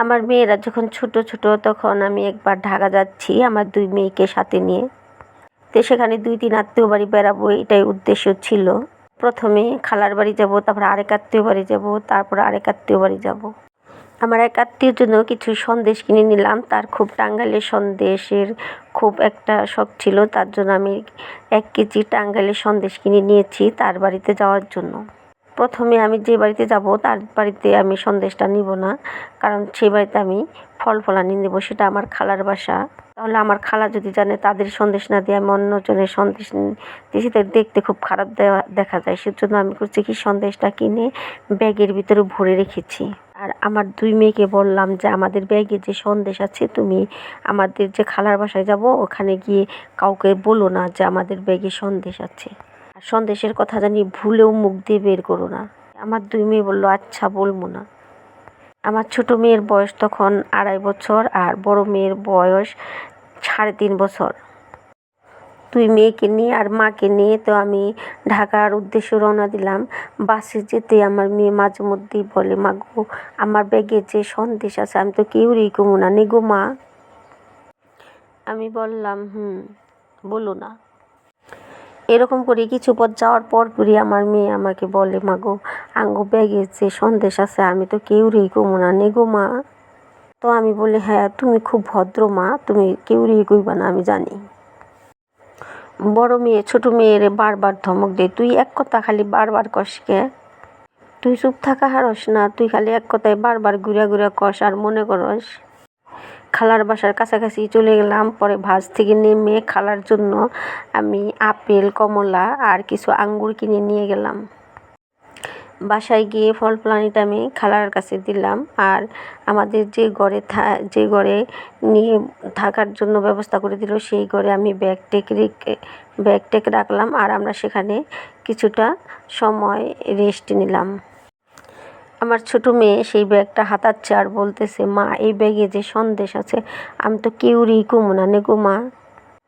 আমার মেয়েরা যখন ছোট ছোট তখন আমি একবার ঢাকা যাচ্ছি আমার 2 মেয়েকে সাথে নিয়ে। তো সেখানে 2-3 আত্মীয় বাড়ি বেড়াবো, এটাই উদ্দেশ্য ছিল। প্রথমে খালার বাড়ি যাব, তারপর আরেক আত্মীয় বাড়ি যাব, তারপর আরেক আত্মীয় বাড়ি যাব। আমার এক আত্মীয়র জন্য কিছু সন্দেশ কিনে নিলাম। তার খুব টাঙ্গাইলের সন্দেশের খুব একটা শখ ছিল, তার জন্য আমি 1 কেজি টাঙ্গাইলের সন্দেশ কিনে নিয়েছি তার বাড়িতে যাওয়ার জন্য। প্রথমে আমি যে বাড়িতে যাব তার বাড়িতে আমি সন্দেশটা নিব না, কারণ সেই বাড়িতে আমি ফল ফলানি নেব, সেটা আমার খালার বাসা। তাহলে আমার খালা যদি জানে তাদের সন্দেশ না দিয়ে আমি অন্যজনের সন্দেশ দিয়েছি, তাই দেখতে খুব খারাপ দেখা যায়। সেজন্য আমি করছি কি, সন্দেশটা কিনে ব্যাগের ভিতরে ভরে রেখেছি। আর আমার 2 মেয়েকে বললাম যে আমাদের ব্যাগে যে সন্দেশ আছে, তুমি আমাদের যে খালার বাসায় যাব ওখানে গিয়ে কাউকে বলো না যে আমাদের ব্যাগে সন্দেশ আছে, আর সন্দেশের কথা জানি ভুলেও মুখ দিয়ে বের করো না। আমার 2 মেয়ে বলল আচ্ছা, বলবো না। আমার ছোট মেয়ের বয়স তখন 2.5 বছর আর বড় মেয়ের বয়স 3.5 বছর। 2 মেয়েকে নিয়ে আর মাকে নিয়ে তো আমি ঢাকার উদ্দেশ্যে রওনা দিলাম। বাসে যেতে আমার মেয়ে মাঝে মধ্যেই বলে, মা গো আমার ব্যাগে যে সন্দেশ আছে আমি তো কেউরই কমু না, নে গো মা। আমি বললাম বলো না। এরকম করে কিছু পথ যাওয়ার পরই আমার মেয়ে আমাকে বলে, মা গো আঙ্গো ব্যাগে যে সন্দেশ আছে আমি তো কেউরই কমু না, নে গো মা। তো আমি বলি, হ্যাঁ তুমি খুব ভদ্র মা, তুমি কেউরই কইবা না আমি জানি। বড় মেয়ে ছোট মেয়ের বারবার ধমক দেয়, তুই এক কথা খালি বারবার কস কে, তুই চুপ থাকা হারস না, তুই খালি এক কথায় বারবার ঘুরা ঘুরা কস আর মনে করস। খালার বাসার কাছাকাছি চলে গেলাম। পরে বাস থেকে নেমে খালার জন্য আমি আপেল, কমলা আর কিছু আঙ্গুর কিনে নিয়ে গেলাম। বাসায় গিয়ে ফল ফলানিটা আমি খালার কাছে দিলাম। আর আমাদের যে ঘরে নিয়ে থাকার জন্য ব্যবস্থা করে দিল সেই ঘরে আমি ব্যাগ টেক রাখলাম। আর আমরা সেখানে কিছুটা সময় রেস্ট নিলাম। আমার ছোট মেয়ে সেই ব্যাগটা হাতাচ্ছে আর বলতেছে, মা এই ব্যাগে যে সন্দেশ আছে আমি তো কেউরই কমু না, নে গো মা।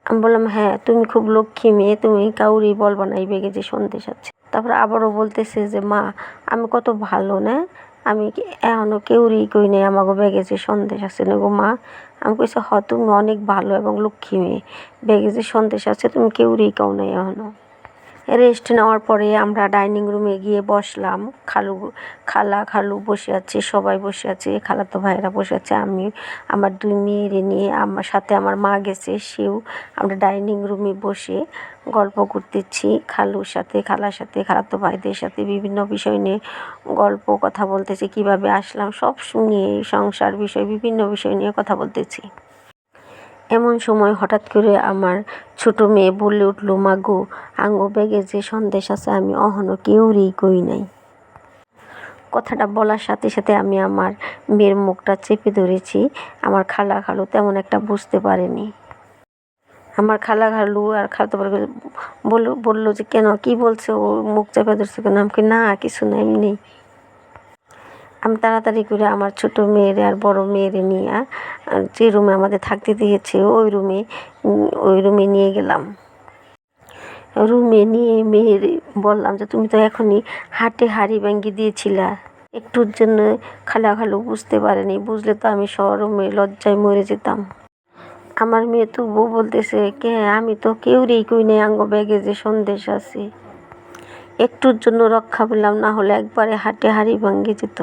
আমি বললাম, হ্যাঁ তুমি খুব লক্ষ্মী মেয়ে, তুমি কাউরই বলবা না এই ব্যাগে যে সন্দেশ আছে। তারপর আবারও বলতেছে যে, মা আমি কত ভালো না, আমি এখনও কেউরই কই নাই আমাকে ব্যাগে যে সন্দেশ আছে, না গো মা। আমি কইছি, তুমি অনেক ভালো এবং লক্ষ্মী মেয়ে, ব্যাগে যে সন্দেশ আছে তুমি কেউরই কও নাই এখনও। রেস্ট নেওয়ার পরে আমরা ডাইনিং রুমে গিয়ে বসলাম। খালু বসে আছে, সবাই বসে আছে, খালাতো ভাইয়েরা বসে আছে, আমি আমার 2 মেয়েরে নিয়ে, আমার সাথে আমার মা গেছে, সেও। আমরা ডাইনিং রুমে বসে গল্প করতেছি খালার সাথে, খালাতো ভাইদের সাথে বিভিন্ন বিষয় নিয়ে গল্প কথা বলতেছি, কিভাবে আসলাম সব নিয়ে, সংসার বিষয় বিভিন্ন বিষয় নিয়ে কথা বলতেছি। এমন সময় হঠাৎ করে আমার ছোট মেয়ে বলে উঠল, মা গো আঙ্গো ব্যাগে যে সন্দেশ আছে আমি অহনো কেউরই কই নাই। কথাটা বলার সাথে সাথে আমি আমার মেয়ের মুখটা চেপে ধরেছি। আমার খালু তেমন একটা বুঝতে পারেনি। আমার খালু আর খালাতো ভাই বললো যে, কেন কি বলছে, ও মুখ চেপে ধরছে কেন? আমাকে না কিছু না, এমনি। আমি তাড়াতাড়ি করে আমার ছোট মেয়েরে আর বড় মেয়েরে নিয়ে যে রুমে আমাদের থাকতে দিয়েছে ওই রুমে নিয়ে গেলাম। রুমে নিয়ে মেয়ের বললাম যে, তুমি তো এখনই হাটে হাড়ি ভেঙে দিয়েছিলা, একটুর জন্য খালু বুঝতে পারেনি, বুঝলে তো আমি শরমে লজ্জায় মরে যেতাম। আমার মেয়ে তবুও বলতেছে, আমি তো কেউরই কই নাই আঙ্গ ব্যাগে যে সন্দেশ আছে। একটুর জন্য রক্ষা পেলাম, না হলে একবারে হাটে হাড়ি ভেঙে যেত।